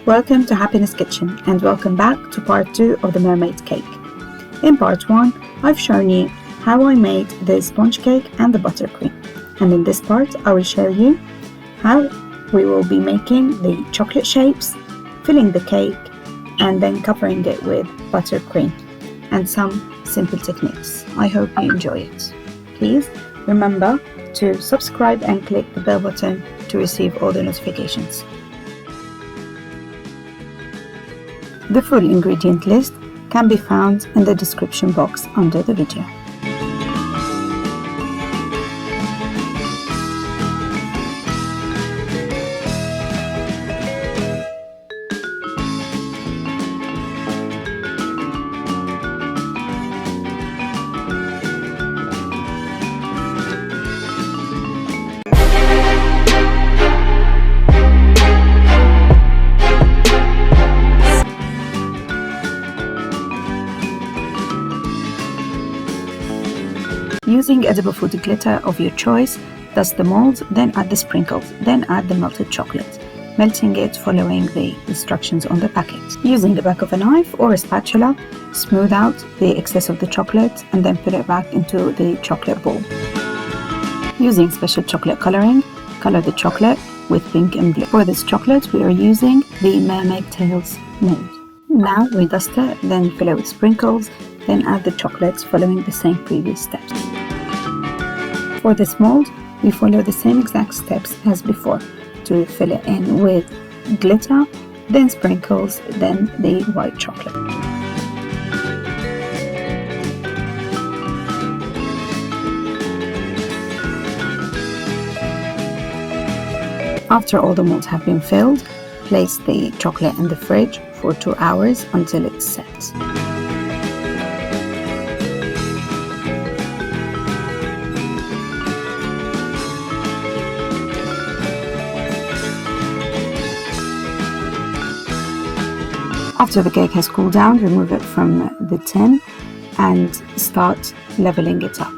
Welcome to Happiness Kitchen and welcome back to part 2 of the mermaid cake. In part 1, I've shown you how I made the sponge cake and the buttercream. And in this part, I will show you how we will be making the chocolate shapes, filling the cake, and then covering it with buttercream and some simple techniques. I hope you enjoy it. Please remember to subscribe and click the bell button to receive all the notifications. The full ingredient list can be found in the description box under the video. Using edible food glitter of your choice, dust the molds, then add the sprinkles, then add the melted chocolate, melting it following the instructions on the packet. Using the back of a knife or a spatula, smooth out the excess of the chocolate and then put it back into the chocolate bowl. Using special chocolate coloring, color the chocolate with pink and blue. For this chocolate, we are using the Mermaid Tails mold. Now we dust it, then fill it with sprinkles, then add the chocolates following the same previous steps. For this mold, we follow the same exact steps as before to fill it in with glitter, then sprinkles, then the white chocolate. After all the molds have been filled, place the chocolate in the fridge for 2 hours until it sets. After the cake has cooled down, remove it from the tin and start leveling it up.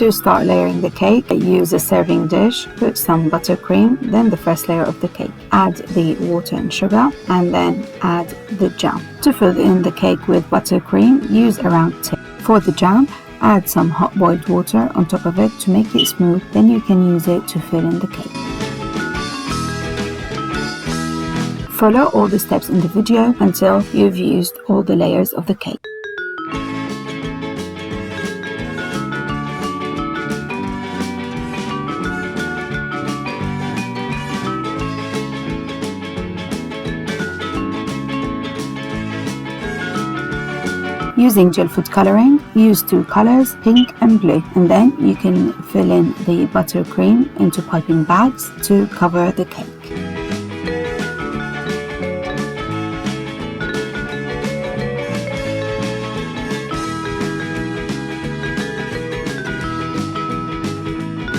To start layering the cake, use a serving dish, put some buttercream, then the first layer of the cake. Add the water and sugar, and then add the jam. To fill in the cake with buttercream, use a round tip. For the jam, add some hot boiled water on top of it to make it smooth, then you can use it to fill in the cake. Follow all the steps in the video until you've used all the layers of the cake. Using gel food coloring, use 2 colors, pink and blue, and then you can fill in the buttercream into piping bags to cover the cake.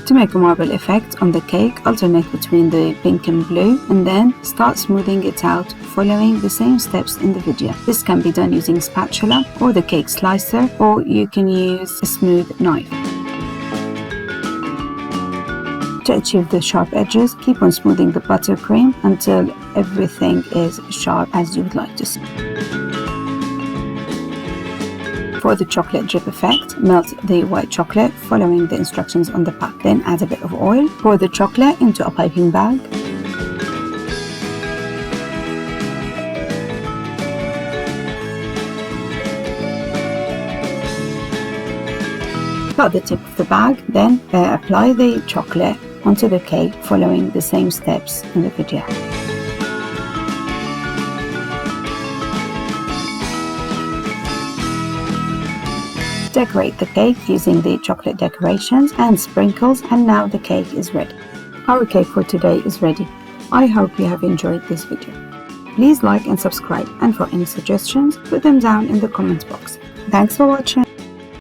To make a marble effect on the cake, alternate between the pink and blue and then start smoothing it out following the same steps in the video. This can be done using a spatula or the cake slicer, or you can use a smooth knife. To achieve the sharp edges, keep on smoothing the buttercream until everything is sharp as you would like to see. For the chocolate drip effect, melt the white chocolate following the instructions on the pack. Then add a bit of oil. Pour the chocolate into a piping bag. Cut the tip of the bag, then apply the chocolate onto the cake following the same steps in the video. Decorate the cake using the chocolate decorations and sprinkles, and now the cake is ready. Our cake for today is ready. I hope you have enjoyed this video. Please like and subscribe, and for any suggestions, put them down in the comment box. Thanks for watching.